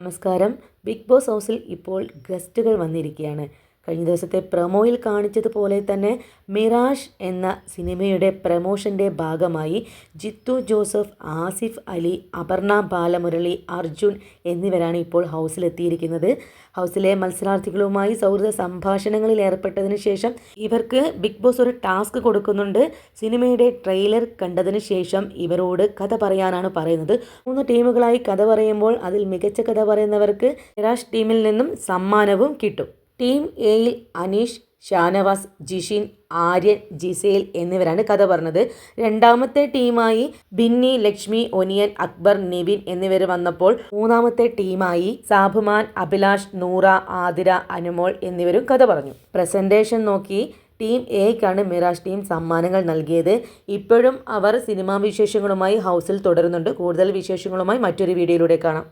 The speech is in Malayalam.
നമസ്കാരം. ബിഗ് ബോസ് ഹൗസിൽ ഇപ്പോൾ ഗസ്റ്റുകൾ വന്നിരിക്കുകയാണ്. കഴിഞ്ഞ ദിവസത്തെ പ്രൊമോയിൽ കാണിച്ചതുപോലെ തന്നെ മിറാഷ് എന്ന സിനിമയുടെ പ്രമോഷൻ്റെ ഭാഗമായി ജിത്തു ജോസഫ്, ആസിഫ് അലി, അപർണ ബാലമുരളി, അർജുൻ എന്നിവരാണ് ഇപ്പോൾ ഹൗസിലെത്തിയിരിക്കുന്നത്. ഹൗസിലെ മത്സരാർത്ഥികളുമായി സൗഹൃദ സംഭാഷണങ്ങളിൽ ഏർപ്പെട്ടതിന് ശേഷം ഇവർക്ക് ബിഗ് ബോസ് ഒരു ടാസ്ക് കൊടുക്കുന്നുണ്ട്. സിനിമയുടെ ട്രെയിലർ കണ്ടതിന് ശേഷം ഇവരോട് കഥ പറയാനാണ് പറയുന്നത്. 3 ടീമുകളായി കഥ പറയുമ്പോൾ അതിൽ മികച്ച കഥ പറയുന്നവർക്ക് മിറാഷ് ടീമിൽ നിന്നും സമ്മാനവും കിട്ടും. ടീം എയിൽ അനീഷ്, ഷാനവാസ്, ജിഷിൻ, ആര്യൻ, ജിസേൽ എന്നിവരാണ് കഥ പറഞ്ഞത്. രണ്ടാമത്തെ ടീമായി ബിന്നി, ലക്ഷ്മി, ഒനിയൻ, അക്ബർ, നിവിൻ എന്നിവർ വന്നപ്പോൾ മൂന്നാമത്തെ ടീമായി സാബുമാൻ, അഭിലാഷ്, നൂറ, ആതിര, അനുമോൾ എന്നിവരും കഥ പറഞ്ഞു. പ്രസന്റേഷൻ നോക്കി ടീം എക്കാണ് മിറാഷ് ടീം സമ്മാനങ്ങൾ നൽകിയത്. ഇപ്പോഴും അവർ സിനിമാ വിശേഷങ്ങളുമായി ഹൗസിൽ തുടരുന്നുണ്ട്. കൂടുതൽ വിശേഷങ്ങളുമായി മറ്റൊരു വീഡിയോയിലൂടെ കാണാം.